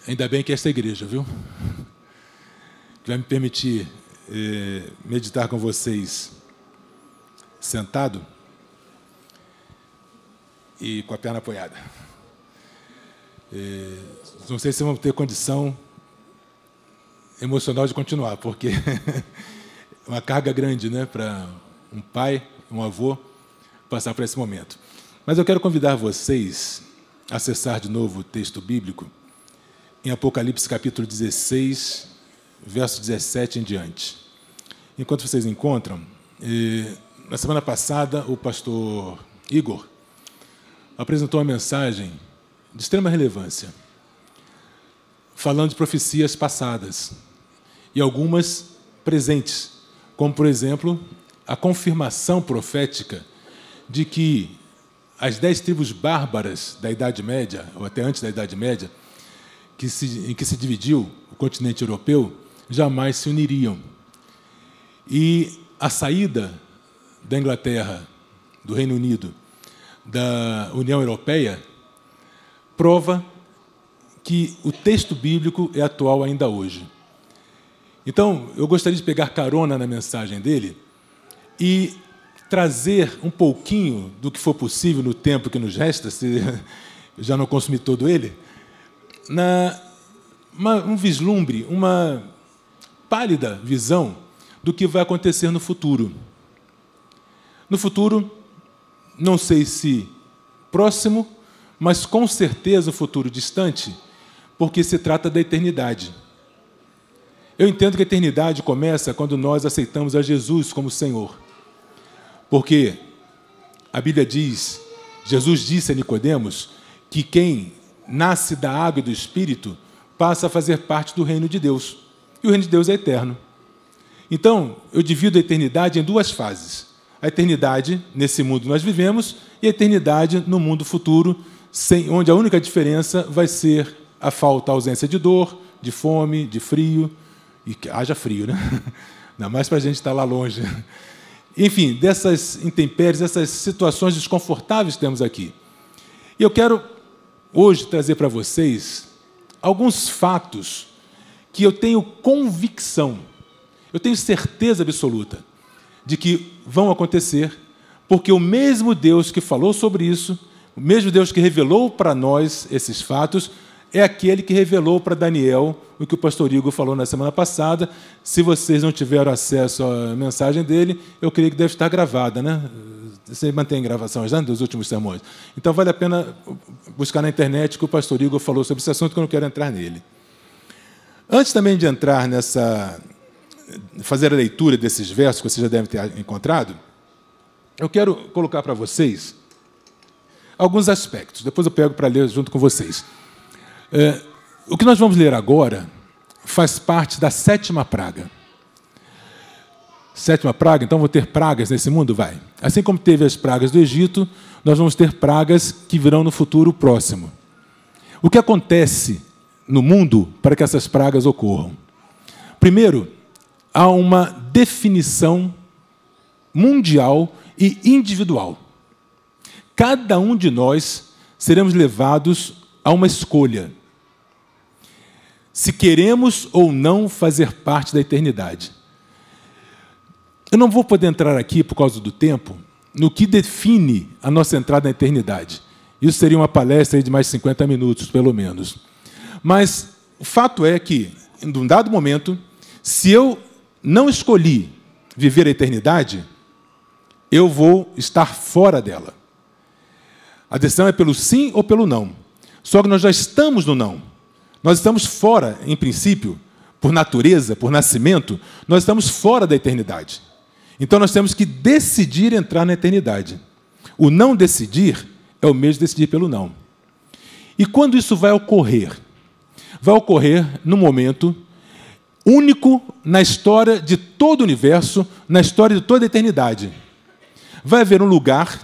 Ainda bem que é esta igreja, viu? Que vai me permitir meditar com vocês sentado e com a perna apoiada. Não sei se vamos ter condição emocional de continuar, porque é uma carga grande, né, para um pai, um avô, passar por esse momento. Mas eu quero convidar vocês a acessar de novo o texto bíblico em Apocalipse capítulo 16, verso 17 em diante. Enquanto vocês encontram, na semana passada o pastor Igor apresentou uma mensagem de extrema relevância, falando de profecias passadas e algumas presentes, como, por exemplo, a confirmação profética de que as 10 tribos bárbaras da Idade Média, ou até antes da Idade Média, em que se dividiu o continente europeu, jamais se uniriam. E a saída da Inglaterra, do Reino Unido, da União Europeia, prova que o texto bíblico é atual ainda hoje. Então, eu gostaria de pegar carona na mensagem dele e trazer um pouquinho do que for possível no tempo que nos resta, se já não consumi todo ele, um vislumbre, uma pálida visão do que vai acontecer no futuro. No futuro, não sei se próximo, mas com certeza um futuro distante, porque se trata da eternidade. Eu entendo que a eternidade começa quando nós aceitamos a Jesus como Senhor. Porque a Bíblia diz, Jesus disse a Nicodemos, que quem nasce da água e do Espírito passa a fazer parte do reino de Deus. E o reino de Deus é eterno. Então, eu divido a eternidade em duas fases. A eternidade nesse mundo que nós vivemos e a eternidade no mundo futuro, onde a única diferença vai ser a falta, a ausência de dor, de fome, de frio, e que haja frio, né? Ainda mais para a gente estar lá longe. Enfim, dessas intempéries, dessas situações desconfortáveis que temos aqui. E eu quero hoje trazer para vocês alguns fatos que eu tenho convicção, eu tenho certeza absoluta de que vão acontecer, porque o mesmo Deus que falou sobre isso, o mesmo Deus que revelou para nós esses fatos, é aquele que revelou para Daniel o que o pastor Igor falou na semana passada. Se vocês não tiveram acesso à mensagem dele, eu creio que deve estar gravada, né? Você mantém gravações, né, dos últimos sermões. Então, vale a pena buscar na internet o que o pastor Igor falou sobre esse assunto, que eu não quero entrar nele. Antes também de entrar fazer a leitura desses versos que vocês já devem ter encontrado, eu quero colocar para vocês alguns aspectos. Depois eu pego para ler junto com vocês. O que nós vamos ler agora faz parte da 7ª praga. 7ª praga, então vou ter pragas nesse mundo? Vai. Assim como teve as pragas do Egito, nós vamos ter pragas que virão no futuro próximo. O que acontece no mundo para que essas pragas ocorram? Primeiro, há uma definição mundial e individual. Cada um de nós seremos levados a uma escolha, se queremos ou não fazer parte da eternidade. Eu não vou poder entrar aqui, por causa do tempo, no que define a nossa entrada na eternidade. Isso seria uma palestra de mais de 50 minutos, pelo menos. Mas o fato é que, em um dado momento, se eu não escolhi viver a eternidade, eu vou estar fora dela. A decisão é pelo sim ou pelo não. Só que nós já estamos no não. Nós estamos fora, em princípio, por natureza, por nascimento, nós estamos fora da eternidade. Então nós temos que decidir entrar na eternidade. O não decidir é o mesmo decidir pelo não. E quando isso vai ocorrer? Vai ocorrer num momento único na história de todo o universo, na história de toda a eternidade. Vai haver um lugar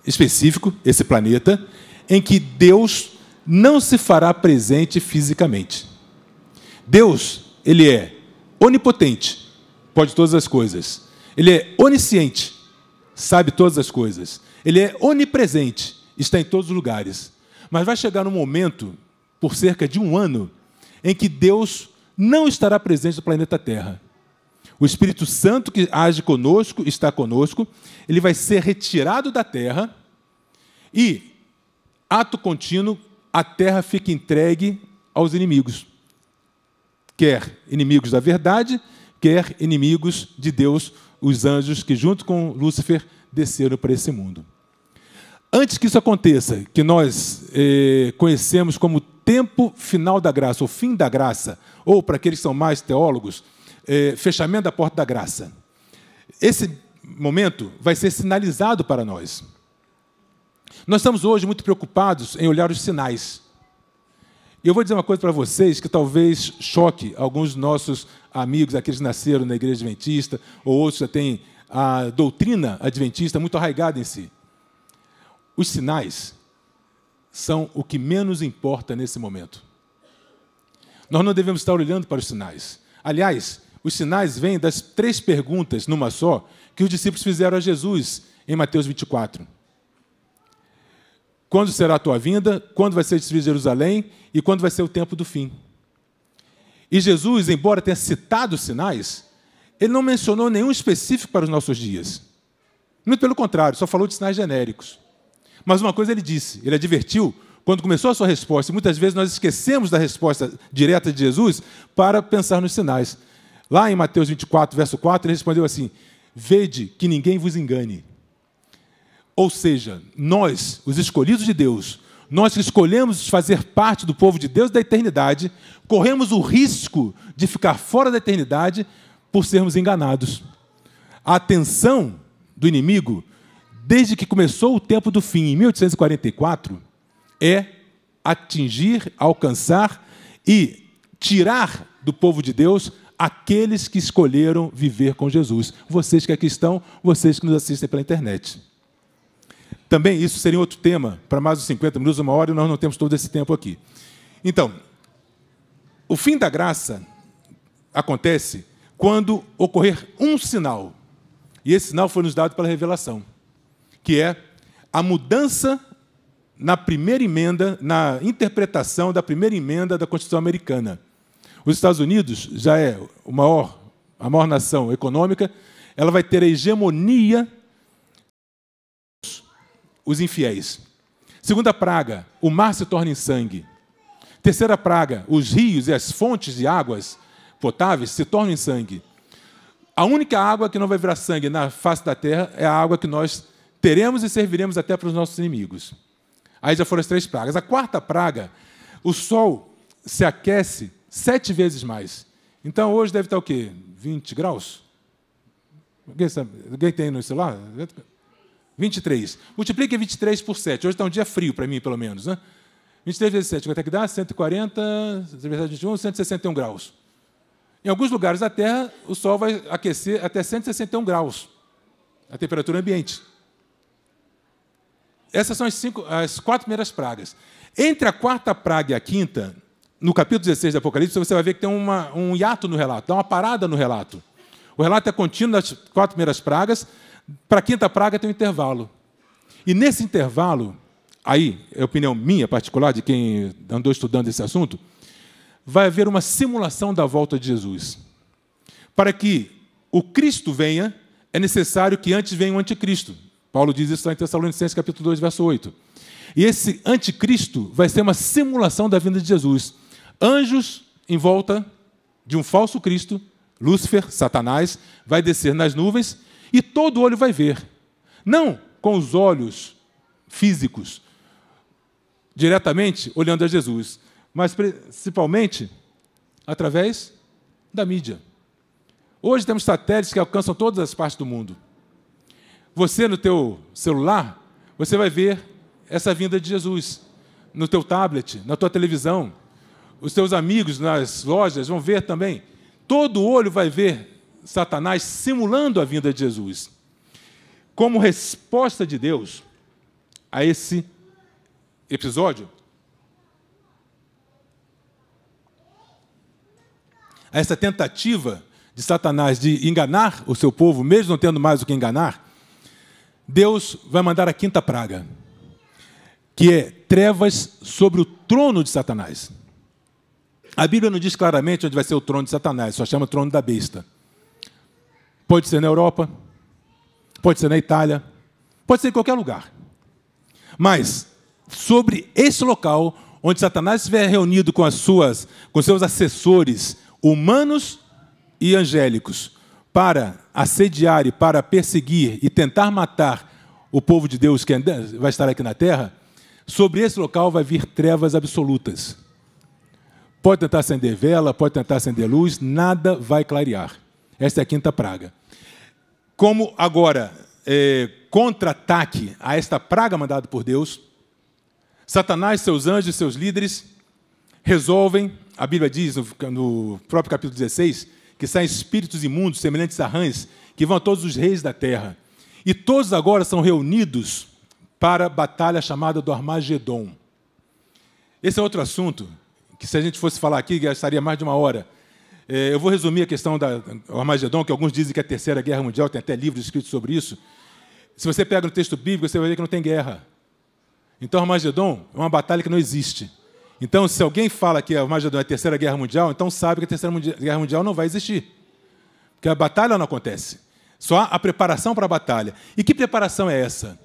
específico, esse planeta, em que Deus não se fará presente fisicamente. Deus, ele é onipotente, pode todas as coisas. Ele é onisciente, sabe todas as coisas. Ele é onipresente, está em todos os lugares. Mas vai chegar um momento, por cerca de 1 ano, em que Deus não estará presente no planeta Terra. O Espírito Santo que age conosco, está conosco, ele vai ser retirado da Terra e, ato contínuo, a Terra fica entregue aos inimigos. Quer inimigos da verdade, quer inimigos de Deus, os anjos que, junto com Lúcifer, desceram para esse mundo. Antes que isso aconteça, que nós conhecemos como tempo final da graça, ou fim da graça, ou, para aqueles que são mais teólogos, fechamento da porta da graça. Esse momento vai ser sinalizado para nós. Nós estamos hoje muito preocupados em olhar os sinais. E eu vou dizer uma coisa para vocês que talvez choque alguns dos nossos amigos, aqueles que nasceram na igreja adventista, ou outros já têm a doutrina adventista muito arraigada em si. Os sinais são o que menos importa nesse momento. Nós não devemos estar olhando para os sinais. Aliás, os sinais vêm das 3 perguntas, numa só, que os discípulos fizeram a Jesus em Mateus 24. Quando será a tua vinda? Quando vai ser destruído Jerusalém? E quando vai ser o tempo do fim? E Jesus, embora tenha citado os sinais, ele não mencionou nenhum específico para os nossos dias. Muito pelo contrário, só falou de sinais genéricos. Mas uma coisa ele disse, ele advertiu, quando começou a sua resposta, e muitas vezes nós esquecemos da resposta direta de Jesus para pensar nos sinais. Lá em Mateus 24, verso 4, ele respondeu assim: vede que ninguém vos engane. Ou seja, nós, os escolhidos de Deus, nós que escolhemos fazer parte do povo de Deus da eternidade, corremos o risco de ficar fora da eternidade por sermos enganados. A atenção do inimigo, desde que começou o tempo do fim, em 1844, é atingir, alcançar e tirar do povo de Deus aqueles que escolheram viver com Jesus. Vocês que aqui estão, vocês que nos assistem pela internet. Também isso seria outro tema, para mais de 50 minutos, 1 hora, e nós não temos todo esse tempo aqui. Então, o fim da graça acontece quando ocorrer um sinal. E esse sinal foi nos dado pela revelação, que é a mudança na primeira emenda, na interpretação da primeira emenda da Constituição Americana. Os Estados Unidos já é a maior nação econômica, ela vai ter a hegemonia os infiéis. Segunda praga, o mar se torna em sangue. Terceira praga, os rios e as fontes de águas potáveis se tornam em sangue. A única água que não vai virar sangue na face da terra é a água que nós teremos e serviremos até para os nossos inimigos. Aí já foram as 3 pragas. A 4ª praga, o sol se aquece 7 vezes mais. Então, hoje deve estar o quê? 20 graus? Alguém tem no celular? 23. Multiplique 23 por 7. Hoje está um dia frio para mim, pelo menos, né? 23 vezes 7, quanto é que dá? 140, 21, 161 graus. Em alguns lugares da Terra, o Sol vai aquecer até 161 graus, a temperatura ambiente. Essas são as 4 primeiras pragas. Entre a 4ª praga e a 5ª, no capítulo 16 do Apocalipse, você vai ver que tem um hiato no relato, dá uma parada no relato. O relato é contínuo das 4 primeiras pragas, para a 5ª praga tem um intervalo. E nesse intervalo, aí, é a opinião minha particular, de quem andou estudando esse assunto, vai haver uma simulação da volta de Jesus. Para que o Cristo venha, é necessário que antes venha o anticristo. Paulo diz isso lá em Tessalonicenses, capítulo 2, verso 8. E esse anticristo vai ser uma simulação da vinda de Jesus. Anjos em volta de um falso Cristo, Lúcifer, Satanás, vai descer nas nuvens e todo olho vai ver. Não com os olhos físicos, diretamente olhando a Jesus, mas principalmente através da mídia. Hoje temos satélites que alcançam todas as partes do mundo. Você, no teu celular, você vai ver essa vinda de Jesus. No teu tablet, na tua televisão. Os teus amigos nas lojas vão ver também. Todo olho vai ver Satanás simulando a vinda de Jesus. Como resposta de Deus a esse episódio, a essa tentativa de Satanás de enganar o seu povo, mesmo não tendo mais o que enganar, Deus vai mandar a 5ª praga. que é trevas sobre o trono de Satanás. A Bíblia não diz claramente onde vai ser o trono de Satanás, só chama trono da besta. Pode ser na Europa, pode ser na Itália, pode ser em qualquer lugar. Mas, sobre esse local, onde Satanás estiver reunido com seus assessores humanos e angélicos, para assediar e para perseguir e tentar matar o povo de Deus que vai estar aqui na terra, sobre esse local vai vir trevas absolutas. Pode tentar acender vela, pode tentar acender luz, nada vai clarear. Esta é a quinta praga. Como agora, contra-ataque a esta praga mandada por Deus, Satanás, seus anjos, seus líderes, resolvem, a Bíblia diz no próprio capítulo 16, que saem espíritos imundos, semelhantes a rãs, que vão a todos os reis da terra. E todos agora são reunidos para a batalha chamada do Armagedon. Esse é outro assunto, que se a gente fosse falar aqui, gastaria mais de uma hora. Eu vou resumir a questão do Armagedon, que alguns dizem que é a Terceira Guerra Mundial, tem até livros escritos sobre isso. Se você pega no texto bíblico, você vai ver que não tem guerra. Então, o Armagedon é uma batalha que não existe. Então, se alguém fala que o Armagedon é a Terceira Guerra Mundial, então sabe que a Terceira Guerra Mundial não vai existir. Porque a batalha não acontece. Só há a preparação para a batalha. E que preparação é essa?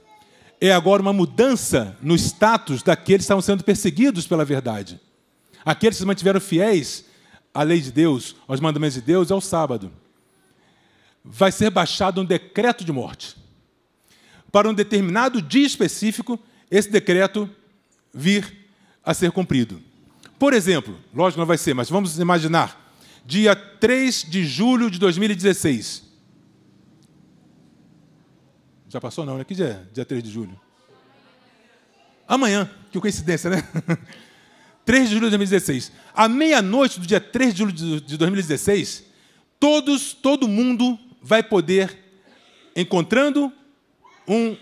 É agora uma mudança no status daqueles que estavam sendo perseguidos pela verdade. Aqueles que se mantiveram fiéis à lei de Deus, aos mandamentos de Deus, ao sábado. Vai ser baixado um decreto de morte. Para um determinado dia específico, esse decreto vir a ser cumprido. Por exemplo, lógico que não vai ser, mas vamos imaginar, dia 3 de julho de 2016. Já passou não, né? Que dia é? Dia 3 de julho? Amanhã, que coincidência, né? 3 de julho de 2016. À meia-noite do dia 3 de julho de 2016, todo mundo vai poder, encontrando um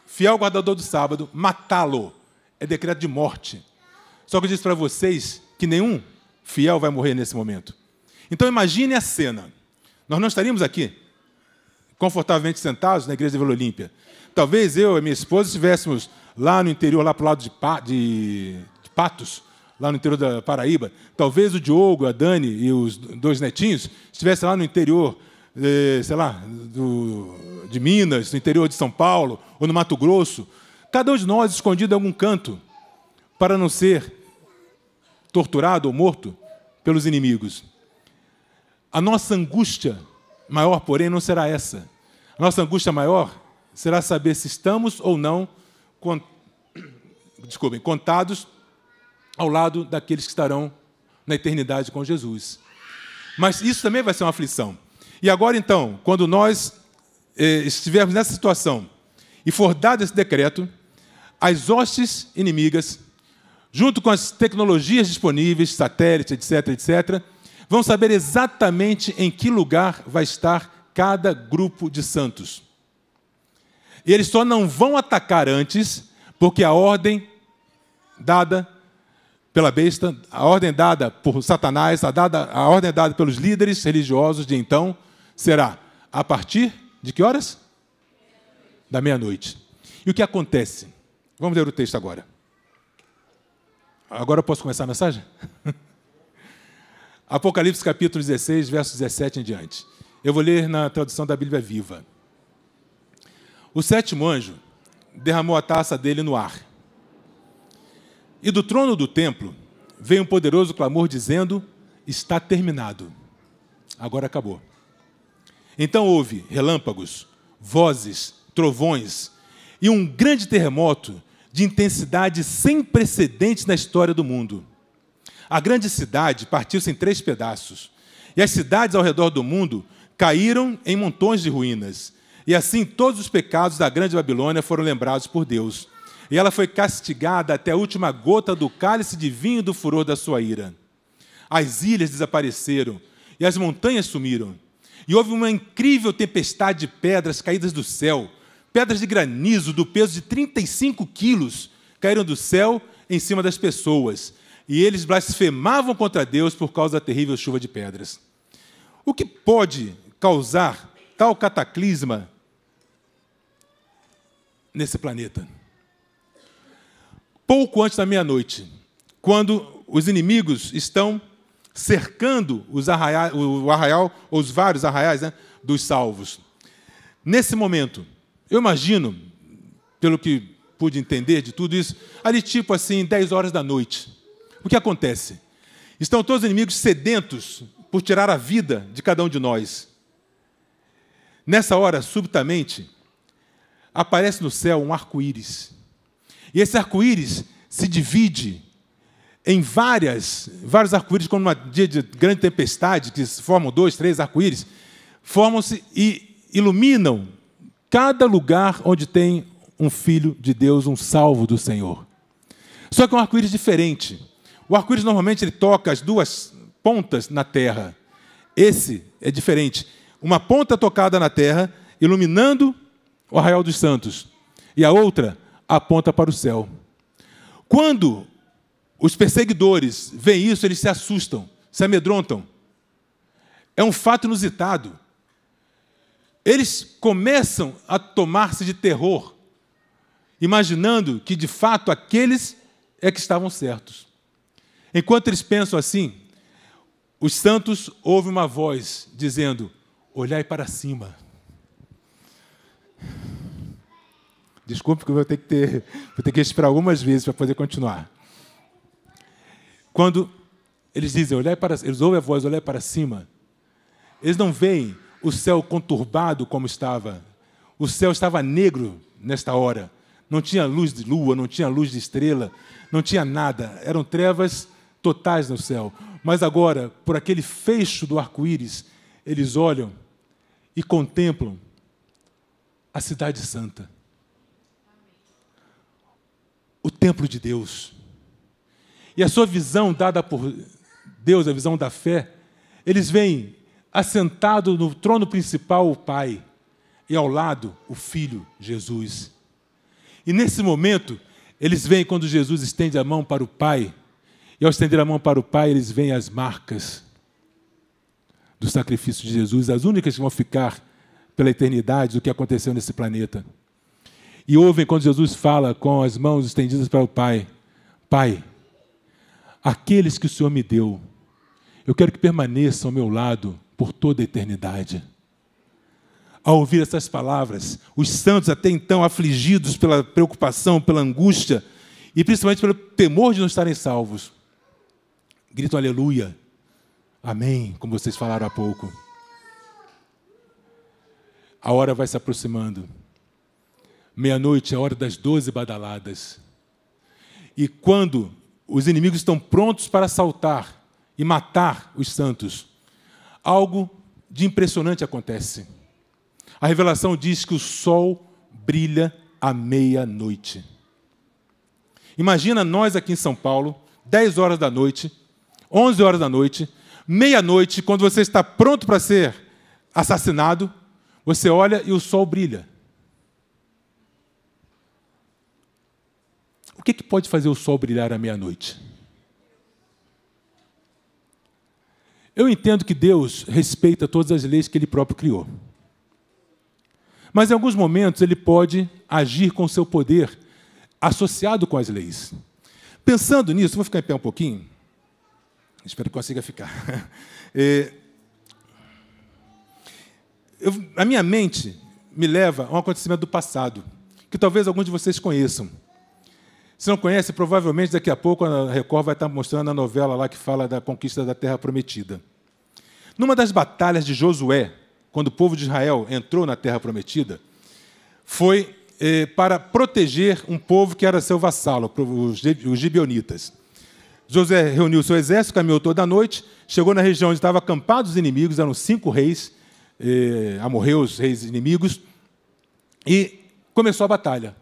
fiel guardador do sábado, matá-lo. É decreto de morte. Só que eu disse para vocês que nenhum fiel vai morrer nesse momento. Então imagine a cena. Nós não estaríamos aqui, confortavelmente sentados na igreja de Vila Olímpia. Talvez eu e minha esposa estivéssemos lá no interior, lá para o lado de Patos, lá no interior da Paraíba. Talvez o Diogo, a Dani e os 2 netinhos estivessem lá no interior, sei lá, de Minas, no interior de São Paulo, ou no Mato Grosso. Cada um de nós escondido em algum canto, para não ser torturado ou morto pelos inimigos. A nossa angústia maior, porém, não será essa. A nossa angústia maior será saber se estamos ou não contados ao lado daqueles que estarão na eternidade com Jesus. Mas isso também vai ser uma aflição. E agora, então, quando nós estivermos nessa situação e for dado esse decreto, as hostes inimigas, junto com as tecnologias disponíveis, satélite, etc., etc., vão saber exatamente em que lugar vai estar cada grupo de santos. E eles só não vão atacar antes, porque a ordem dada pela besta, a ordem dada por Satanás, a ordem dada pelos líderes religiosos de então, será a partir de que horas? Da meia-noite. E o que acontece? Vamos ler o texto agora. Agora eu posso começar a mensagem? Apocalipse capítulo 16, versos 17 em diante. Eu vou ler na tradução da Bíblia Viva. O 7º anjo derramou a taça dele no ar. E do trono do templo veio um poderoso clamor dizendo: está terminado. Agora acabou. Então houve relâmpagos, vozes, trovões e um grande terremoto de intensidade sem precedentes na história do mundo. A grande cidade partiu-se em 3 pedaços, e as cidades ao redor do mundo caíram em montões de ruínas. E assim todos os pecados da grande Babilônia foram lembrados por Deus. E ela foi castigada até a última gota do cálice de vinho do furor da sua ira. As ilhas desapareceram, e as montanhas sumiram. E houve uma incrível tempestade de pedras caídas do céu. Pedras de granizo do peso de 35 quilos caíram do céu em cima das pessoas. E eles blasfemavam contra Deus por causa da terrível chuva de pedras. O que pode causar tal cataclisma nesse planeta? pouco antes da meia-noite, quando os inimigos estão cercando o arraial, ou os vários arraiais, né, dos salvos. Nesse momento, eu imagino, pelo que pude entender de tudo isso, ali tipo assim, 10 horas da noite. O que acontece? Estão todos os inimigos sedentos por tirar a vida de cada um de nós. Nessa hora, subitamente, aparece no céu um arco-íris. E esse arco-íris se divide em vários arco-íris, como num dia de grande tempestade, que formam 2, 3 arco-íris, formam-se e iluminam cada lugar onde tem um filho de Deus, um salvo do Senhor. Só que é um arco-íris diferente. O arco-íris normalmente ele toca as duas pontas na terra. Esse é diferente. Uma ponta tocada na terra, iluminando o arraial dos santos, e a outra aponta para o céu. Quando os perseguidores veem isso, eles se assustam, se amedrontam. É um fato inusitado. Eles começam a tomar-se de terror, imaginando que, de fato, aqueles é que estavam certos. Enquanto eles pensam assim, os santos ouvem uma voz dizendo: olhai para cima. Desculpe que eu vou ter que esperar algumas vezes para poder continuar. Quando eles dizem, eles ouvem a voz, olhai para cima, eles não veem o céu conturbado como estava. O céu estava negro nesta hora. Não tinha luz de lua, não tinha luz de estrela, não tinha nada. Eram trevas totais no céu. Mas agora, por aquele fecho do arco-íris, eles olham e contemplam a cidade santa. O templo de Deus. E a sua visão dada por Deus, a visão da fé, eles veem assentado no trono principal o Pai e ao lado o Filho, Jesus. E nesse momento, eles veem quando Jesus estende a mão para o Pai, e ao estender a mão para o Pai, eles veem as marcas do sacrifício de Jesus, as únicas que vão ficar pela eternidade do que aconteceu nesse planeta. E ouvem quando Jesus fala com as mãos estendidas para o Pai: Pai, aqueles que o Senhor me deu, eu quero que permaneçam ao meu lado por toda a eternidade. Ao ouvir essas palavras, os santos até então afligidos pela preocupação, pela angústia e principalmente pelo temor de não estarem salvos, gritam aleluia, amém, como vocês falaram há pouco. A hora vai se aproximando. Meia-noite é a hora das 12 badaladas. E quando os inimigos estão prontos para assaltar e matar os santos, algo de impressionante acontece. A revelação diz que o sol brilha à meia-noite. Imagina nós aqui em São Paulo, 10 horas da noite, 11 horas da noite, meia-noite, quando você está pronto para ser assassinado, você olha e o sol brilha. O que pode fazer o sol brilhar à meia-noite? Eu entendo que Deus respeita todas as leis que Ele próprio criou. Mas, em alguns momentos, Ele pode agir com o seu poder associado com as leis. Pensando nisso, vou ficar em pé um pouquinho. Espero que consiga ficar. A minha mente me leva a um acontecimento do passado, que talvez alguns de vocês conheçam. Se não conhece, provavelmente daqui a pouco a Record vai estar mostrando a novela lá que fala da conquista da Terra Prometida. Numa das batalhas de Josué, quando o povo de Israel entrou na Terra Prometida, foi para proteger um povo que era seu vassalo, os gibeonitas. Josué reuniu seu exército, caminhou toda a noite, chegou na região onde estavam acampados os inimigos, eram 5 reis, amorreus, reis inimigos, e começou a batalha.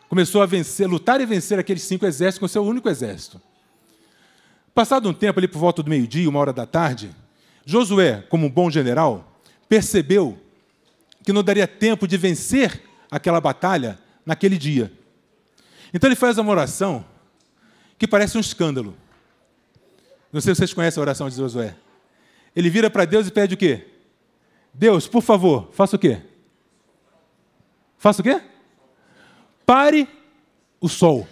Começou a vencer, lutar e vencer aqueles 5 exércitos com o seu único exército. Passado um tempo, ali por volta do meio-dia, 1 hora da tarde, Josué, como um bom general, percebeu que não daria tempo de vencer aquela batalha naquele dia. Então ele faz uma oração que parece um escândalo. Não sei se vocês conhecem a oração de Josué. Ele vira para Deus e pede o quê? Deus, por favor, faça o quê? Faça o quê? Pare o sol.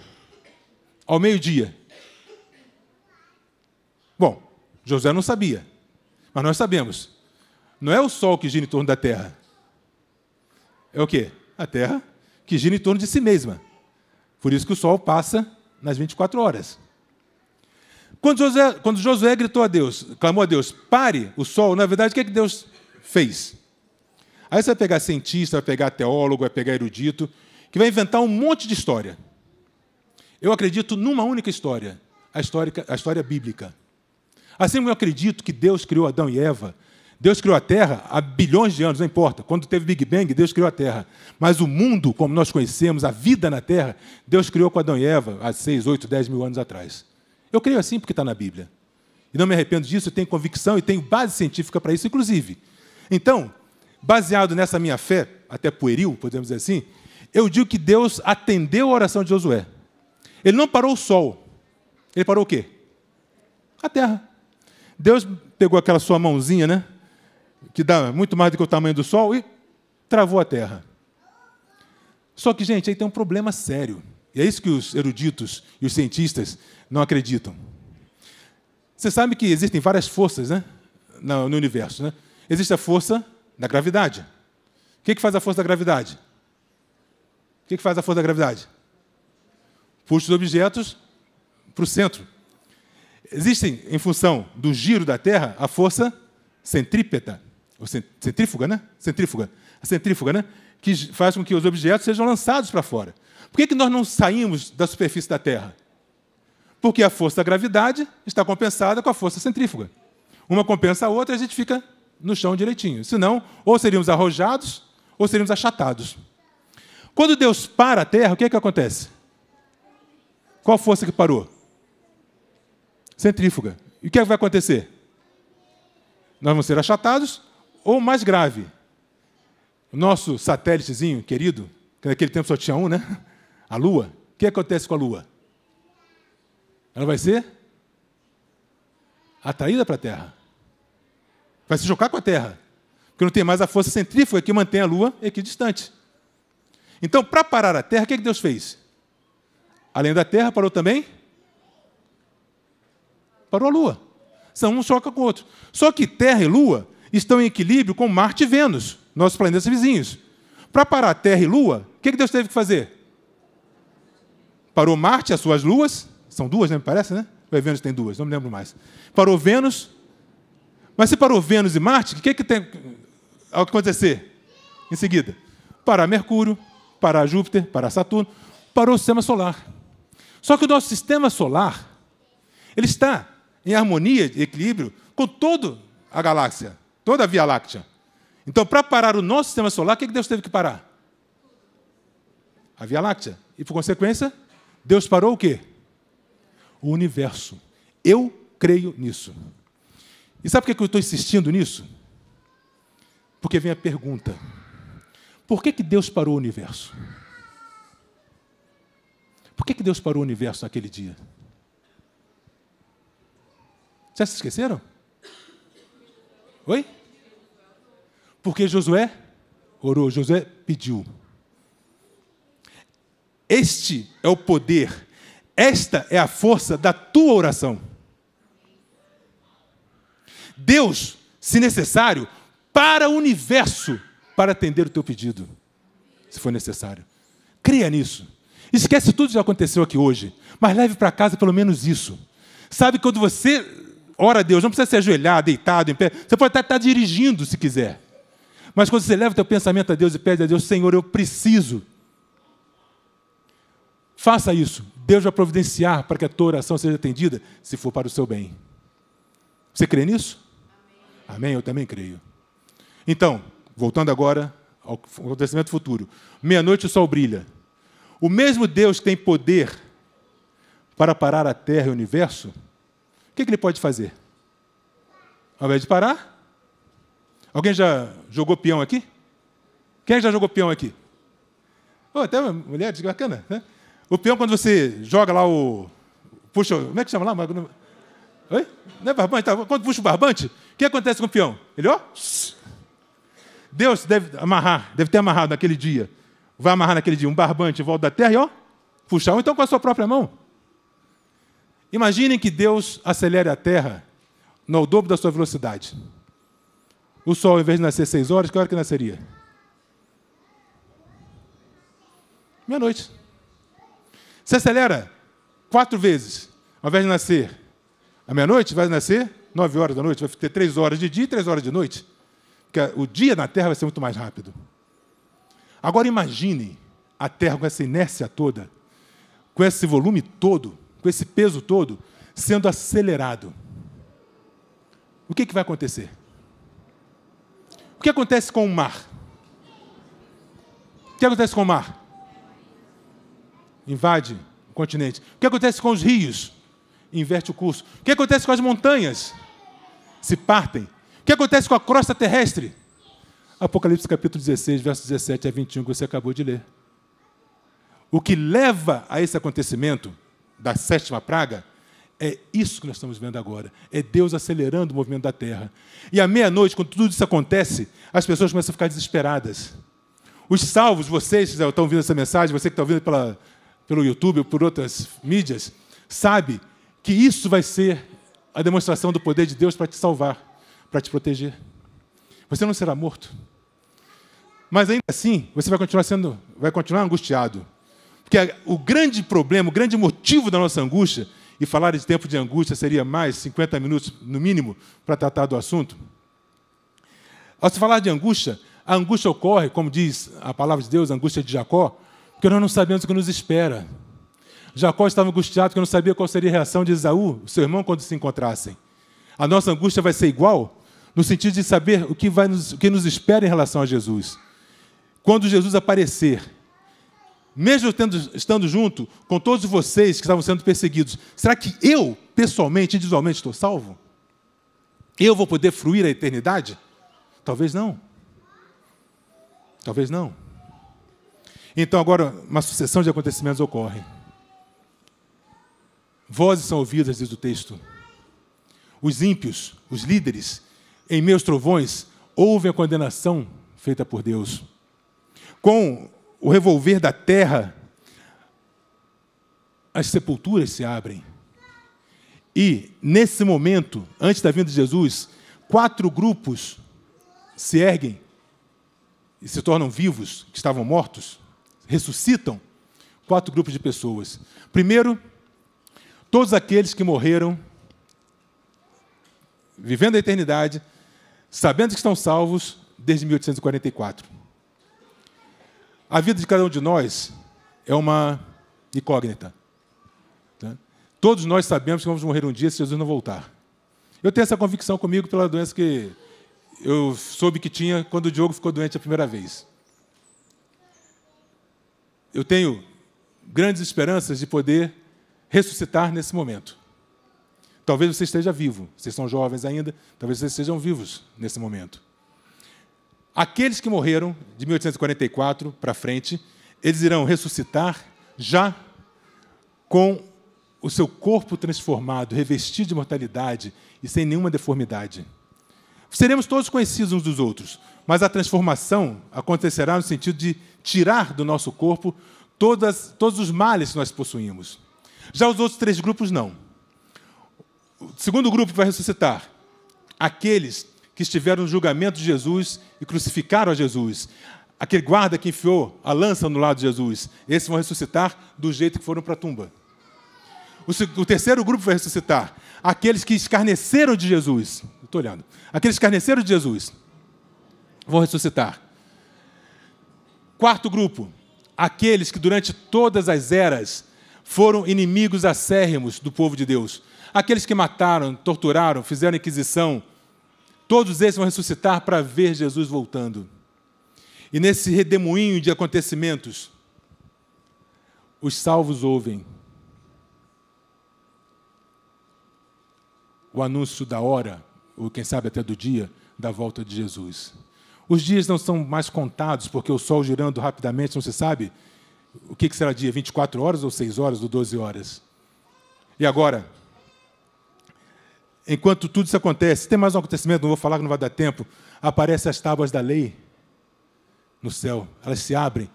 ao meio-dia. Bom, Josué não sabia, mas nós sabemos. Não é o Sol que gira em torno da Terra. É o quê? A Terra que gira em torno de si mesma. Por isso que o Sol passa nas 24 horas. Quando Josué gritou a Deus, clamou a Deus, pare o Sol, na verdade, o que é que Deus fez? Aí você vai pegar cientista, vai pegar teólogo, vai pegar erudito, que vai inventar um monte de história. Eu acredito numa única história, a história bíblica. Assim como eu acredito que Deus criou Adão e Eva, Deus criou a Terra há bilhões de anos, não importa. Quando teve Big Bang, Deus criou a Terra. Mas o mundo, como nós conhecemos, a vida na Terra, Deus criou com Adão e Eva há 6, 8, 10 mil anos atrás. Eu creio assim porque está na Bíblia. E não me arrependo disso, eu tenho convicção e tenho base científica para isso, inclusive. Então, baseado nessa minha fé, até pueril, podemos dizer assim, eu digo que Deus atendeu a oração de Josué. Ele não parou o sol. Ele parou o quê? A terra. Deus pegou aquela sua mãozinha, né? Que dá muito mais do que o tamanho do sol, e travou a terra. Só que, gente, aí tem um problema sério. E é isso que os eruditos e os cientistas não acreditam. Você sabe que existem várias forças, né, no universo. Né? Existe a força da gravidade. O que faz a força da gravidade? O que faz a força da gravidade? Puxa os objetos para o centro. Existem, em função do giro da Terra, a força centrípeta, ou centrífuga, né? Centrífuga. A centrífuga, né? Que faz com que os objetos sejam lançados para fora. Por que nós não saímos da superfície da Terra? Porque a força da gravidade está compensada com a força centrífuga. Uma compensa a outra e a gente fica no chão direitinho. Senão, ou seríamos arrojados, ou seríamos achatados. Quando Deus para a Terra, o que acontece? Qual força que parou? Centrífuga. E o que vai acontecer? Nós vamos ser achatados, ou mais grave, o nosso satélitezinho querido, que naquele tempo só tinha um, né? A Lua. O que acontece com a Lua? Ela vai ser atraída para a Terra. Vai se chocar com a Terra. Porque não tem mais a força centrífuga que mantém a Lua equidistante. Então, para parar a Terra, o que Deus fez? Além da Terra, parou também? Parou a Lua. São um choca com o outro. Só que Terra e Lua estão em equilíbrio com Marte e Vênus, nossos planetas vizinhos. Para parar Terra e Lua, o que Deus teve que fazer? Parou Marte, as suas luas, são duas, né, me parece, né? O Vênus tem duas, não me lembro mais. Parou Vênus, mas se parou Vênus e Marte, o que tem que acontecer em seguida? Parar Mercúrio, parar Júpiter, parar Saturno, parou o sistema solar. Só que o nosso sistema solar, ele está em harmonia, de equilíbrio, com toda a galáxia, toda a Via Láctea. Então, para parar o nosso sistema solar, o que Deus teve que parar? A Via Láctea. E, por consequência, Deus parou o quê? O universo. Eu creio nisso. E sabe por que eu estou insistindo nisso? Porque vem a pergunta. Por que Deus parou o universo? Por que Deus parou o universo naquele dia? Já se esqueceram? Oi? Porque Josué orou, Josué pediu. Este é o poder, esta é a força da tua oração. Deus, se necessário, para o universo para atender o teu pedido, se for necessário. Creia nisso. Esquece tudo que já aconteceu aqui hoje, mas leve para casa pelo menos isso. Sabe, quando você ora a Deus, não precisa se ajoelhar, deitado, em pé, você pode estar dirigindo se quiser. Mas quando você leva o teu pensamento a Deus e pede a Deus, Senhor, eu preciso. Faça isso. Deus vai providenciar para que a tua oração seja atendida, se for para o seu bem. Você crê nisso? Amém? Eu também creio. Então, voltando agora ao acontecimento futuro. Meia-noite o sol brilha. O mesmo Deus que tem poder para parar a Terra e o universo, o que ele pode fazer? Ao invés de parar, alguém já jogou peão aqui? Quem já jogou peão aqui? Oh, até uma mulher, diz bacana, né? O peão, quando você joga lá o... Puxa, como é que chama lá? Oi? Não é barbante? Tá? Quando puxa o barbante, o que acontece com o peão? Ele, ó... Deus deve ter amarrado naquele dia, vai amarrar naquele dia um barbante em volta da terra e, ó, puxar, ou então com a sua própria mão. Imaginem que Deus acelere a Terra no dobro da sua velocidade. O Sol, ao invés de nascer 6 horas, que hora que nasceria? Meia-noite. Se acelera 4 vezes, ao invés de nascer à meia-noite, vai nascer 9 horas da noite, vai ter 3 horas de dia e 3 horas de noite. Porque o dia na Terra vai ser muito mais rápido. Agora imagine a Terra com essa inércia toda, com esse volume todo, com esse peso todo, sendo acelerado. O que vai acontecer? O que acontece com o mar? O que acontece com o mar? Invade o continente. O que acontece com os rios? Inverte o curso. O que acontece com as montanhas? Se partem. O que acontece com a crosta terrestre? Apocalipse capítulo 16, versos 17 a 21, que você acabou de ler. O que leva a esse acontecimento da 7ª praga é isso que nós estamos vendo agora. É Deus acelerando o movimento da terra. E à meia-noite, quando tudo isso acontece, as pessoas começam a ficar desesperadas. Os salvos, vocês que estão ouvindo essa mensagem, você que está ouvindo pelo YouTube ou por outras mídias, sabe que isso vai ser a demonstração do poder de Deus para te salvar, para te proteger. Você não será morto. Mas ainda assim, você vai continuar angustiado. Porque o grande problema, o grande motivo da nossa angústia, e falar de tempo de angústia seria mais 50 minutos, no mínimo, para tratar do assunto. Ao se falar de angústia, a angústia ocorre, como diz a palavra de Deus, a angústia de Jacó, porque nós não sabemos o que nos espera. Jacó estava angustiado porque não sabia qual seria a reação de Esaú, seu irmão, quando se encontrassem. A nossa angústia vai ser igual, no sentido de saber o que nos espera em relação a Jesus. Quando Jesus aparecer, mesmo estando junto com todos vocês que estavam sendo perseguidos, será que eu, pessoalmente, individualmente, estou salvo? Eu vou poder fruir a eternidade? Talvez não. Talvez não. Então, agora, uma sucessão de acontecimentos ocorre. Vozes são ouvidas, diz o texto. Os ímpios, os líderes, em meus trovões, ouvem a condenação feita por Deus. Com o revolver da terra, as sepulturas se abrem. E, nesse momento, antes da vinda de Jesus, 4 grupos se erguem e se tornam vivos, que estavam mortos, ressuscitam. 4 grupos de pessoas. Primeiro, todos aqueles que morreram, vivendo a eternidade, sabendo que estão salvos desde 1844. A vida de cada um de nós é uma incógnita. Tá? Todos nós sabemos que vamos morrer um dia se Jesus não voltar. Eu tenho essa convicção comigo pela doença que eu soube que tinha quando o Diogo ficou doente a primeira vez. Eu tenho grandes esperanças de poder ressuscitar nesse momento. Talvez você esteja vivo, vocês são jovens ainda, talvez vocês estejam vivos nesse momento. Aqueles que morreram de 1844 para frente, eles irão ressuscitar já com o seu corpo transformado, revestido de imortalidade e sem nenhuma deformidade. Seremos todos conhecidos uns dos outros, mas a transformação acontecerá no sentido de tirar do nosso corpo todos os males que nós possuímos. Já os outros 3 grupos, não. O segundo grupo vai ressuscitar aqueles que estiveram no julgamento de Jesus e crucificaram a Jesus. Aquele guarda que enfiou a lança no lado de Jesus. Esses vão ressuscitar do jeito que foram para a tumba. O terceiro grupo vai ressuscitar aqueles que escarneceram de Jesus. Estou olhando. Aqueles que escarneceram de Jesus vão ressuscitar. 4º grupo, aqueles que durante todas as eras foram inimigos acérrimos do povo de Deus. Aqueles que mataram, torturaram, fizeram inquisição, todos esses vão ressuscitar para ver Jesus voltando. E nesse redemoinho de acontecimentos, os salvos ouvem o anúncio da hora, ou quem sabe até do dia, da volta de Jesus. Os dias não são mais contados, porque o sol girando rapidamente, não se sabe o que será dia, 24 horas ou 6 horas ou 12 horas. E agora, enquanto tudo isso acontece, tem mais um acontecimento, não vou falar que não vai dar tempo, aparecem as tábuas da lei no céu, elas se abrem,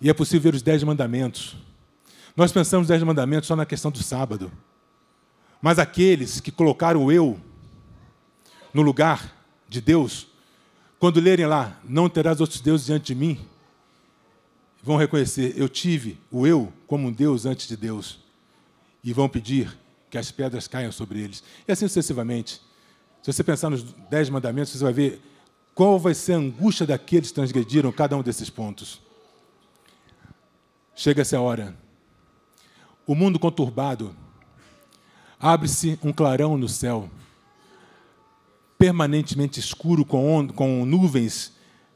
e é possível ver os 10 mandamentos. Nós pensamos nos 10 mandamentos só na questão do sábado. Mas aqueles que colocaram o eu no lugar de Deus, quando lerem lá, não terás outros deuses diante de mim, vão reconhecer, eu tive o eu como um Deus antes de Deus. E vão pedir que as pedras caiam sobre eles. E assim sucessivamente. Se você pensar nos 10 mandamentos, você vai ver qual vai ser a angústia daqueles que transgrediram cada um desses pontos. Chega-se a hora. O mundo conturbado, abre-se um clarão no céu, permanentemente escuro, com nuvens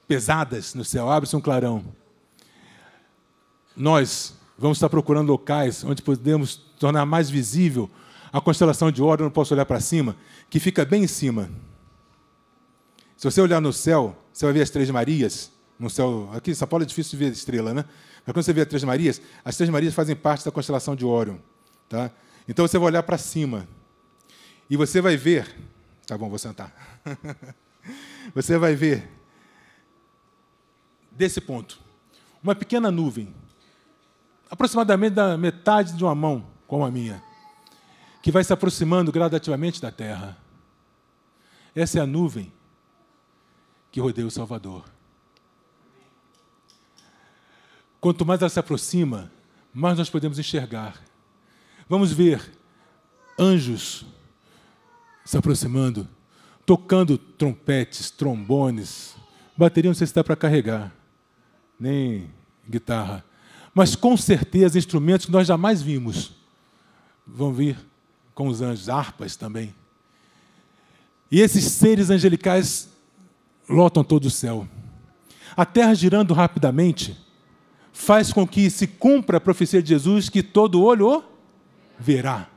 pesadas no céu. Abre-se um clarão. Nós vamos estar procurando locais onde podemos tornar mais visível a constelação de Órion. Eu não posso olhar para cima, que fica bem em cima. Se você olhar no céu, você vai ver as Três Marias. No céu, aqui em São Paulo é difícil de ver estrela, né? Mas quando você vê as Três Marias fazem parte da constelação de Órion. Tá? Então você vai olhar para cima e você vai ver... Tá bom, vou sentar. Você vai ver, desse ponto, uma pequena nuvem, aproximadamente da metade de uma mão, como a minha, que vai se aproximando gradativamente da terra. Essa é a nuvem que rodeia o Salvador. Quanto mais ela se aproxima, mais nós podemos enxergar. Vamos ver anjos se aproximando, tocando trompetes, trombones, bateria não sei se dá para carregar, nem guitarra, mas com certeza instrumentos que nós jamais vimos vão vir com os anjos, harpas também. E esses seres angelicais lotam todo o céu. A terra girando rapidamente faz com que se cumpra a profecia de Jesus que todo olho o verá.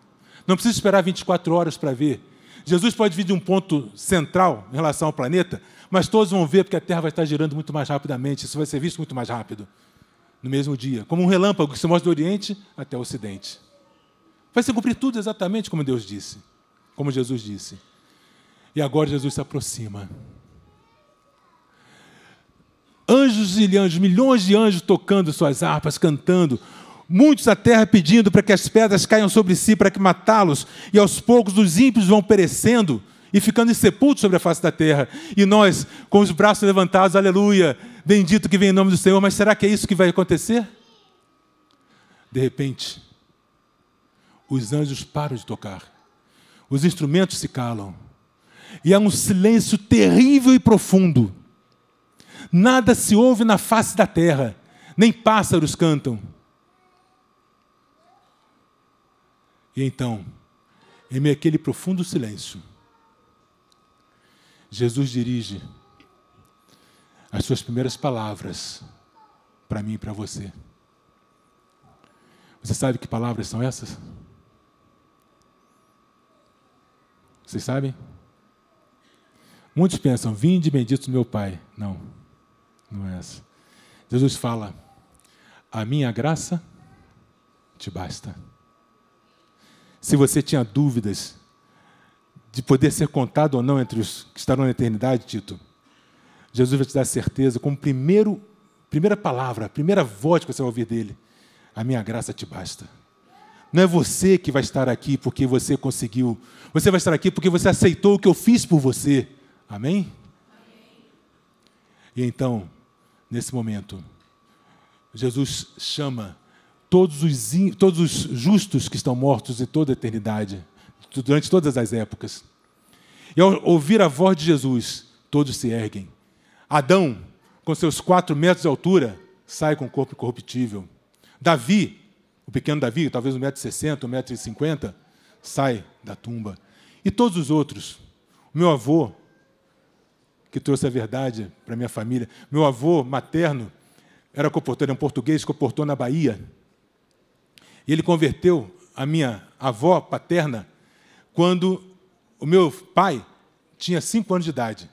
Não precisa esperar 24 horas para ver. Jesus pode vir de um ponto central em relação ao planeta, mas todos vão ver porque a Terra vai estar girando muito mais rapidamente. Isso vai ser visto muito mais rápido, no mesmo dia. Como um relâmpago que se mostra do Oriente até o Ocidente. Vai se cumprir tudo exatamente como Deus disse, como Jesus disse. E agora Jesus se aproxima. Anjos e anjos, milhões de anjos tocando suas harpas, cantando. Muitos da terra pedindo para que as pedras caiam sobre si, para que matá-los. E aos poucos os ímpios vão perecendo e ficando insepultos sobre a face da terra. E nós, com os braços levantados, aleluia, bendito que vem em nome do Senhor. Mas será que é isso que vai acontecer? De repente, os anjos param de tocar. Os instrumentos se calam. E há um silêncio terrível e profundo. Nada se ouve na face da terra. Nem pássaros cantam. E então, em meio àquele profundo silêncio, Jesus dirige as suas primeiras palavras para mim e para você. Você sabe que palavras são essas? Vocês sabem? Muitos pensam, vinde bendito meu Pai. Não, não é essa. Jesus fala, a minha graça te basta. Se você tinha dúvidas de poder ser contado ou não entre os que estarão na eternidade, Tito, Jesus vai te dar certeza, como primeira palavra, primeira voz que você vai ouvir dele, a minha graça te basta. Não é você que vai estar aqui porque você conseguiu. Você vai estar aqui porque você aceitou o que eu fiz por você. Amém? E então, nesse momento, Jesus chama todos os justos que estão mortos em toda a eternidade, durante todas as épocas. E ao ouvir a voz de Jesus, todos se erguem. Adão, com seus 4 metros de altura, sai com o corpo incorruptível. Davi, o pequeno Davi, talvez 1,60 m, 1,50 m, sai da tumba. E todos os outros. O meu avô, que trouxe a verdade para a minha família, meu avô materno era comportor, era um português, comportou na Bahia. E ele converteu a minha avó paterna quando o meu pai tinha 5 anos de idade.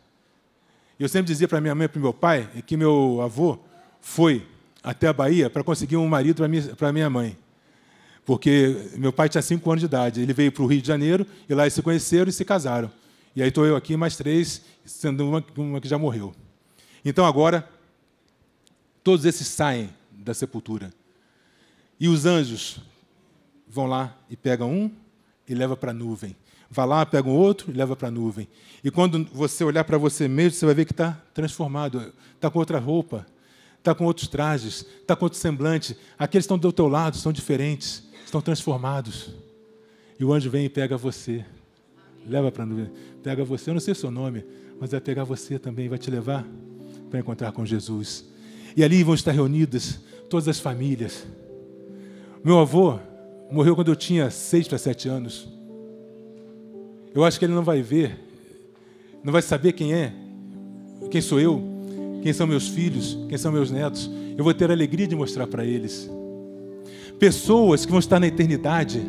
Eu sempre dizia para minha mãe e para o meu pai que meu avô foi até a Bahia para conseguir um marido para minha mãe. Porque meu pai tinha 5 anos de idade. Ele veio para o Rio de Janeiro e lá eles se conheceram e se casaram. E aí estou eu aqui, mais 3, sendo uma que já morreu. Então agora, todos esses saem da sepultura. E os anjos vão lá e pegam um e leva para a nuvem. Vai lá, pega um outro e leva para a nuvem. E quando você olhar para você mesmo, você vai ver que está transformado, está com outra roupa, está com outros trajes, está com outro semblante. Aqueles que estão do teu lado são diferentes, estão transformados. E o anjo vem e pega você, leva para a nuvem, pega você, eu não sei o seu nome, mas vai pegar você também, vai te levar para encontrar com Jesus. E ali vão estar reunidas todas as famílias. Meu avô morreu quando eu tinha 6 para 7 anos. Eu acho que ele não vai ver, não vai saber quem é, quem sou eu, quem são meus filhos, quem são meus netos. Eu vou ter a alegria de mostrar para eles. Pessoas que vão estar na eternidade,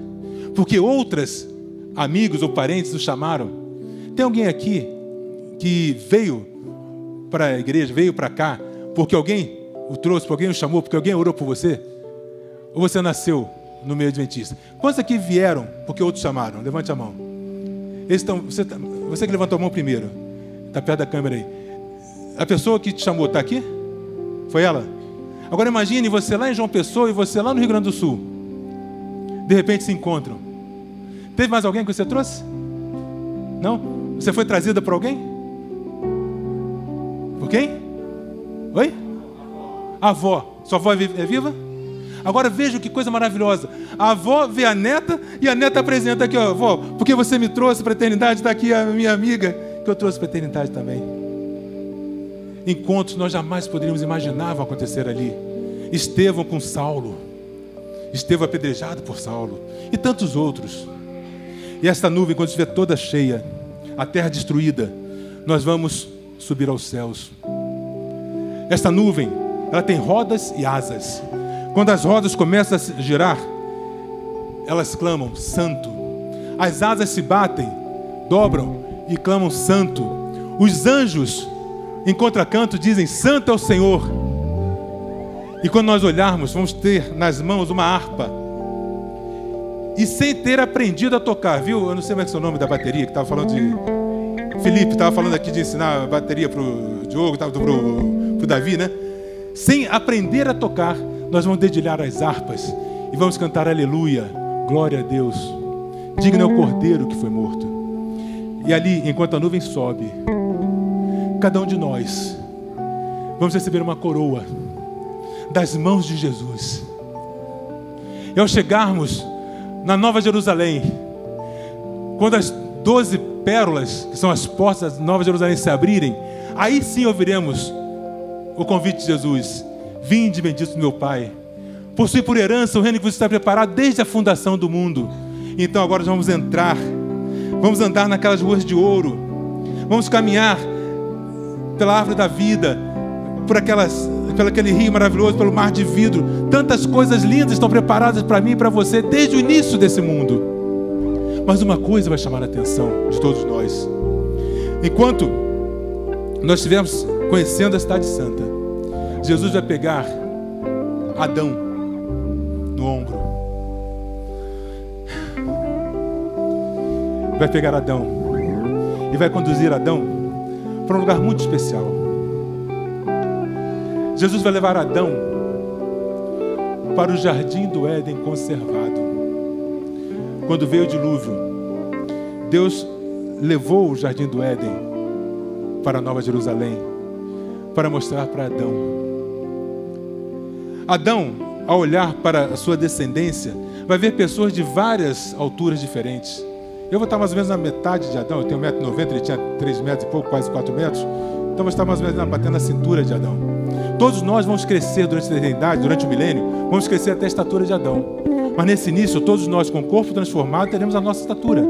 porque outras amigos ou parentes o chamaram. Tem alguém aqui que veio para a igreja, veio para cá, porque alguém o trouxe, porque alguém o chamou, porque alguém orou por você? Ou você nasceu no meio adventista? Quantos aqui vieram porque outros chamaram? Levante a mão. Você que levantou a mão primeiro, está perto da câmera aí. A pessoa que te chamou está aqui? Foi ela? Agora imagine você lá em João Pessoa e você lá no Rio Grande do Sul. De repente se encontram. Teve mais alguém que você trouxe? Não? Você foi trazida por alguém? Por quem? Oi? A avó. Sua avó é viva? Agora veja que coisa maravilhosa. A avó vê a neta e a neta apresenta aqui, ó, avó, porque você me trouxe para a eternidade, está aqui a minha amiga, que eu trouxe para a eternidade também. Encontros nós jamais poderíamos imaginar vão acontecer ali. Estevão com Saulo, Estevão apedrejado por Saulo e tantos outros. E esta nuvem, quando estiver toda cheia, a terra destruída, nós vamos subir aos céus. Esta nuvem, ela tem rodas e asas. Quando as rodas começam a girar, elas clamam, santo. As asas se batem, dobram e clamam, santo. Os anjos, em contracanto, dizem, santo é o Senhor. E quando nós olharmos, vamos ter nas mãos uma harpa. E sem ter aprendido a tocar, viu? Eu não sei como é que é o nome da bateria, que estava falando de... Felipe estava falando aqui de ensinar a bateria para o Diogo, para o Davi, né? Sem aprender a tocar, nós vamos dedilhar as harpas e vamos cantar aleluia, glória a Deus. Digno é o Cordeiro que foi morto. E ali, enquanto a nuvem sobe, cada um de nós vamos receber uma coroa das mãos de Jesus. E ao chegarmos na Nova Jerusalém, quando as 12 pérolas, que são as portas da Nova Jerusalém, se abrirem, aí sim ouviremos o convite de Jesus. Vinde, bendito do meu Pai, possui por herança o reino que vos está preparado desde a fundação do mundo. Então agora nós vamos entrar, vamos andar naquelas ruas de ouro, vamos caminhar pela árvore da vida, por aquele rio maravilhoso, pelo mar de vidro. Tantas coisas lindas estão preparadas para mim e para você desde o início desse mundo. Mas uma coisa vai chamar a atenção de todos nós. Enquanto nós estivermos conhecendo a cidade santa, Jesus vai pegar Adão no ombro. Vai pegar Adão e vai conduzir Adão para um lugar muito especial. Jesus vai levar Adão para o jardim do Éden conservado. Quando veio o dilúvio, Deus levou o jardim do Éden para a Nova Jerusalém para mostrar para Adão. Adão, ao olhar para a sua descendência, vai ver pessoas de várias alturas diferentes. Eu vou estar mais ou menos na metade de Adão. Eu tenho 1,90 m, ele tinha 3 metros e pouco, quase 4 metros. Então vou estar mais ou menos batendo na cintura de Adão. Todos nós vamos crescer durante a eternidade, durante o milênio, vamos crescer até a estatura de Adão. Mas nesse início, todos nós com o corpo transformado teremos a nossa estatura.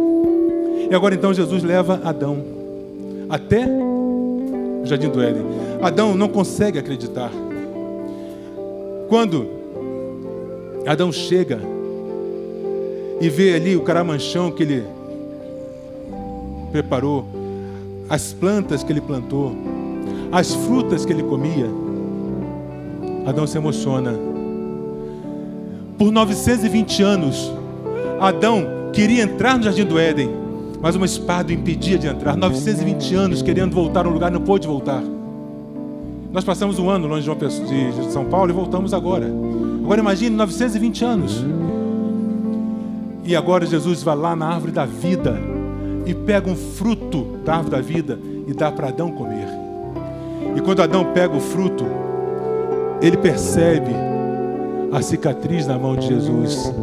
E agora então Jesus leva Adão até o jardim do Éden. Adão não consegue acreditar. Quando Adão chega e vê ali o caramanchão que ele preparou, as plantas que ele plantou, as frutas que ele comia, Adão se emociona. Por 920 anos, Adão queria entrar no jardim do Éden, mas uma espada o impedia de entrar. 920 anos querendo voltar a um lugar, não pôde voltar. Nós passamos um ano longe de São Paulo e voltamos agora. Agora imagine 920 anos. E agora Jesus vai lá na árvore da vida e pega um fruto da árvore da vida e dá para Adão comer. E quando Adão pega o fruto, ele percebe a cicatriz na mão de Jesus.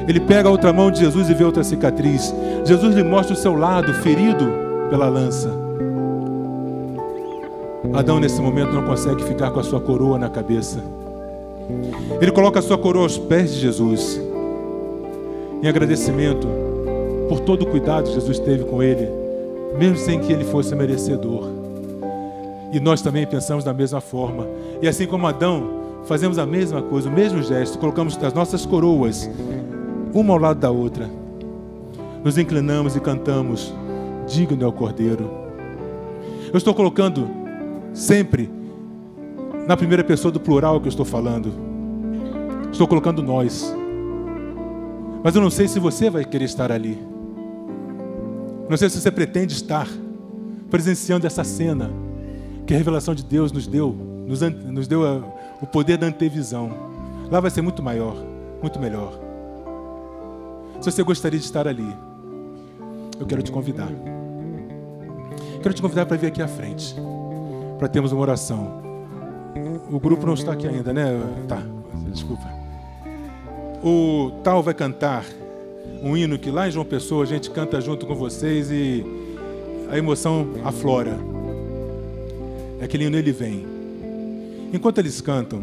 Ele pega a outra mão de Jesus e vê outra cicatriz. Jesus lhe mostra o seu lado ferido pela lança. Adão nesse momento não consegue ficar com a sua coroa na cabeça. Ele coloca a sua coroa aos pés de Jesus, em agradecimento por todo o cuidado que Jesus teve com ele, mesmo sem que ele fosse merecedor. E nós também pensamos da mesma forma. E assim como Adão, fazemos a mesma coisa, o mesmo gesto, colocamos as nossas coroas uma ao lado da outra, nos inclinamos e cantamos: digno é o Cordeiro. Eu estou colocando sempre na primeira pessoa do plural que eu estou falando. Estou colocando nós. Mas eu não sei se você vai querer estar ali. Não sei se você pretende estar presenciando essa cena que a revelação de Deus nos deu o poder da antevisão. Lá vai ser muito maior, muito melhor. Se você gostaria de estar ali, eu quero te convidar. Quero te convidar para vir aqui à frente, para termos uma oração. O grupo não está aqui ainda, né? Tá, desculpa. O Tal vai cantar um hino que lá em João Pessoa a gente canta junto com vocês e a emoção aflora. Aquele hino, ele vem. Enquanto eles cantam,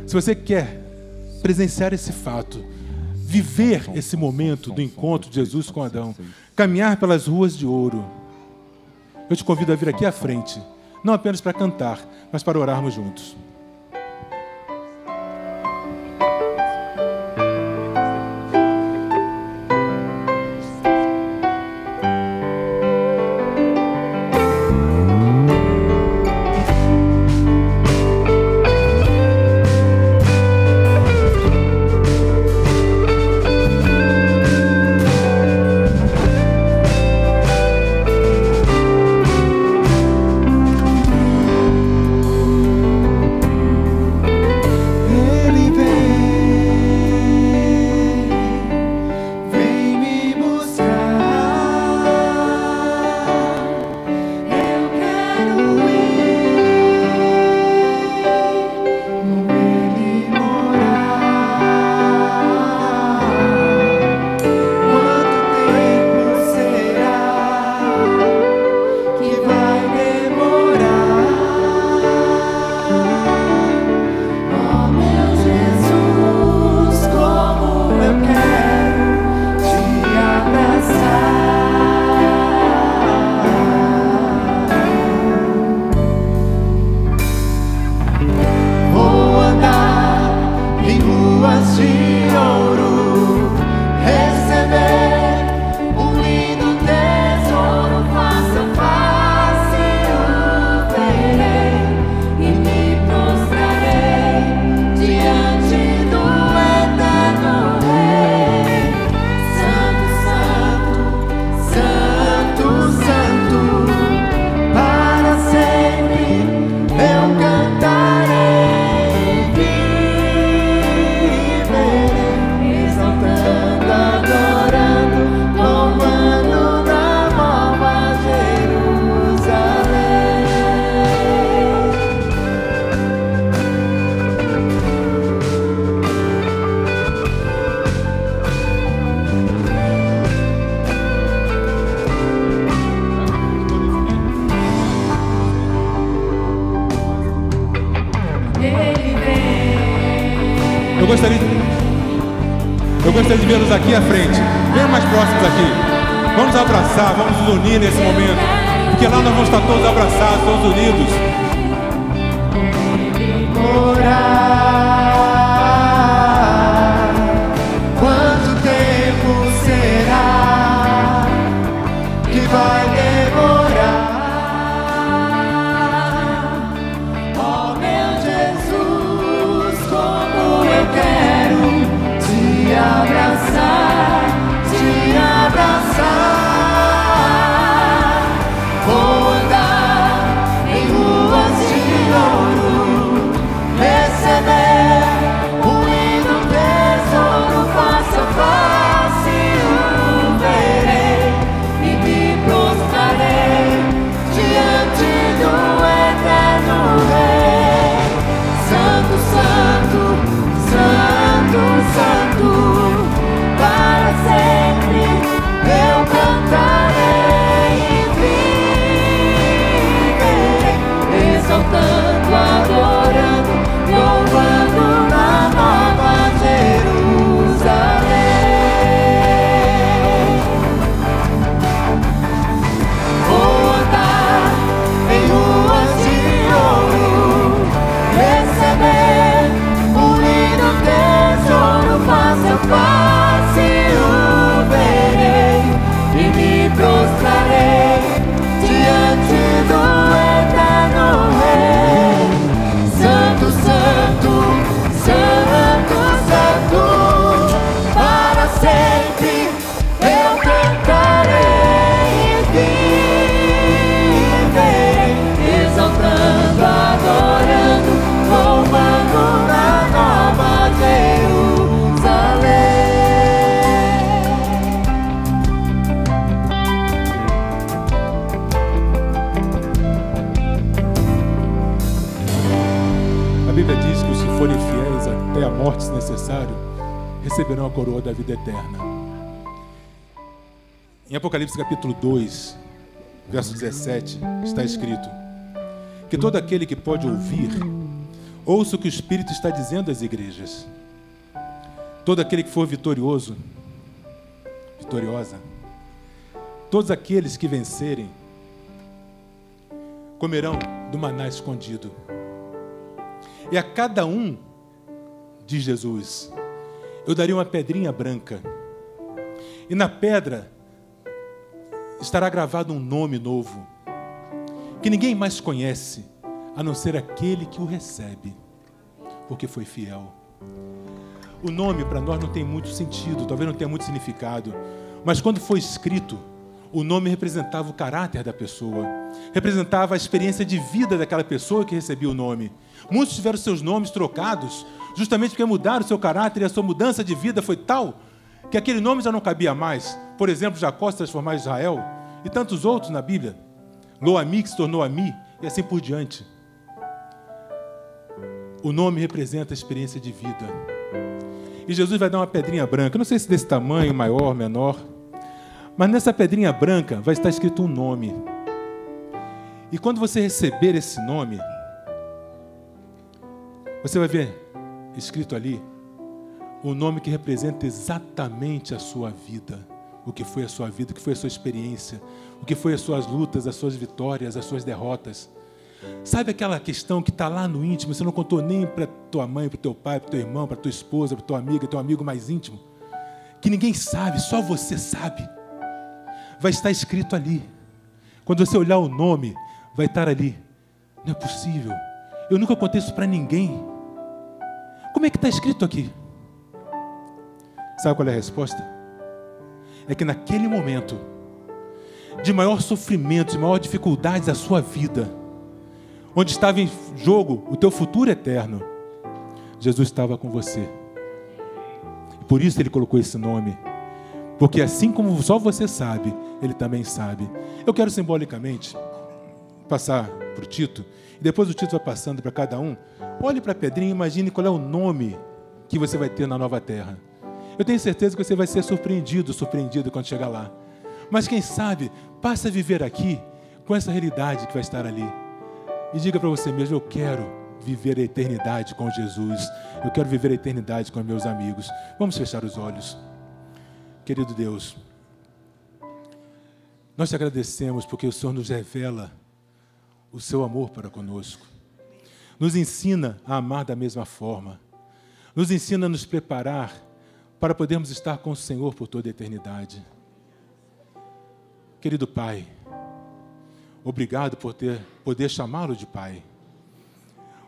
se você quer presenciar esse fato, viver esse momento do encontro de Jesus com Adão, caminhar pelas ruas de ouro, eu te convido a vir aqui à frente, não apenas para cantar, mas para orarmos juntos. Eu gostaria de vê-los aqui à frente. Venham mais próximos aqui. Vamos nos abraçar, vamos nos unir nesse momento. Porque lá nós vamos estar todos abraçados, todos unidos. Orar. Quanto tempo será que vai demorar? Oh, meu Jesus, como eu quero te abraçar, te abraçar. Vou andar em ruas de ouro, morte, se necessário, receberão a coroa da vida eterna. Em Apocalipse capítulo 2, verso 17, está escrito que todo aquele que pode ouvir, ouça o que o Espírito está dizendo às igrejas. Todo aquele que for vitorioso, vitoriosa, todos aqueles que vencerem, comerão do maná escondido. E a cada um, diz Jesus, eu daria uma pedrinha branca, e na pedra estará gravado um nome novo, que ninguém mais conhece, a não ser aquele que o recebe, porque foi fiel. O nome para nós não tem muito sentido, talvez não tenha muito significado, mas quando foi escrito, o nome representava o caráter da pessoa, representava a experiência de vida daquela pessoa que recebia o nome. Muitos tiveram seus nomes trocados, justamente porque mudaram o seu caráter e a sua mudança de vida foi tal que aquele nome já não cabia mais. Por exemplo, Jacó se transformou em Israel e tantos outros na Bíblia. Loami, que se tornou Ami, e assim por diante. O nome representa a experiência de vida. E Jesus vai dar uma pedrinha branca, não sei se desse tamanho, maior, menor, mas nessa pedrinha branca vai estar escrito um nome. E quando você receber esse nome, você vai ver escrito ali o nome que representa exatamente a sua vida. O que foi a sua vida, o que foi a sua experiência, o que foi as suas lutas, as suas vitórias, as suas derrotas. Sabe aquela questão que está lá no íntimo, você não contou nem para tua mãe, para o teu pai, para o teu irmão, para tua esposa, para tua amiga, teu amigo mais íntimo, que ninguém sabe, só você sabe. Vai estar escrito ali. Quando você olhar o nome, vai estar ali. Não é possível. Eu nunca contei isso para ninguém. Como é que está escrito aqui? Sabe qual é a resposta? É que naquele momento de maior sofrimento, de maior dificuldade da sua vida, onde estava em jogo o teu futuro eterno, Jesus estava com você. Por isso Ele colocou esse nome. Porque assim como só você sabe, Ele também sabe. Eu quero simbolicamente passar para o Tito, e depois o Tito vai passando para cada um. Olhe para a pedrinha e imagine qual é o nome que você vai ter na nova terra. Eu tenho certeza que você vai ser surpreendido quando chegar lá. Mas quem sabe, passe a viver aqui com essa realidade que vai estar ali. E diga para você mesmo, eu quero viver a eternidade com Jesus. Eu quero viver a eternidade com meus amigos. Vamos fechar os olhos. Querido Deus, nós te agradecemos porque o Senhor nos revela o seu amor para conosco. Nos ensina a amar da mesma forma. Nos ensina a nos preparar para podermos estar com o Senhor por toda a eternidade. Querido Pai, obrigado por poder chamá-lo de Pai.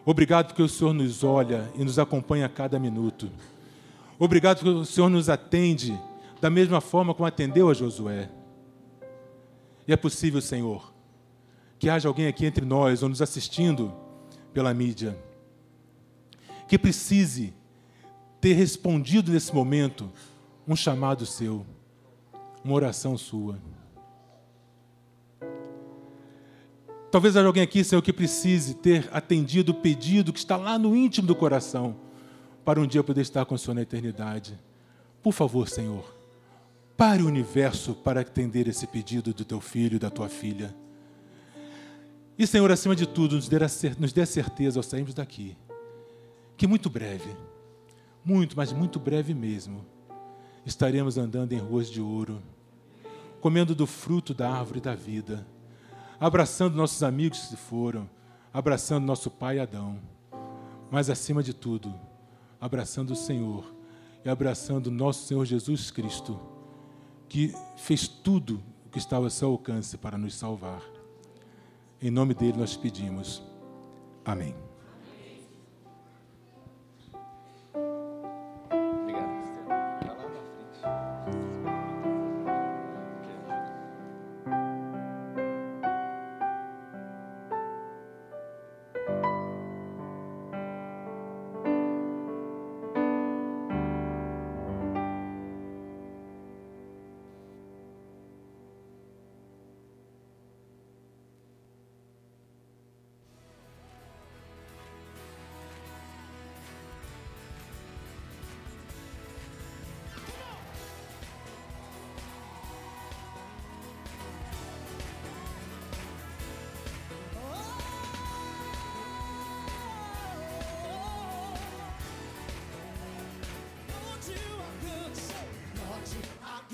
Obrigado porque o Senhor nos olha e nos acompanha a cada minuto. Obrigado porque o Senhor nos atende da mesma forma como atendeu a Josué. E é possível, Senhor, que haja alguém aqui entre nós ou nos assistindo pela mídia que precise ter respondido nesse momento um chamado seu, uma oração sua. Talvez haja alguém aqui, Senhor, que precise ter atendido o pedido que está lá no íntimo do coração para um dia poder estar com o Senhor na eternidade. Por favor, Senhor, pare o universo para atender esse pedido do teu filho e da tua filha. E, Senhor, acima de tudo, nos dê a certeza ao sairmos daqui que muito breve, muito, mas muito breve mesmo, estaremos andando em ruas de ouro, comendo do fruto da árvore da vida, abraçando nossos amigos que se foram, abraçando nosso pai Adão, mas acima de tudo, abraçando o Senhor e abraçando nosso Senhor Jesus Cristo, que fez tudo o que estava ao seu alcance para nos salvar. Em nome dele nós pedimos. Amém.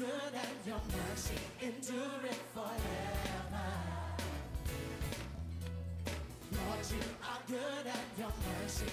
good and your mercy endureth forever. Lord, you are good and your mercy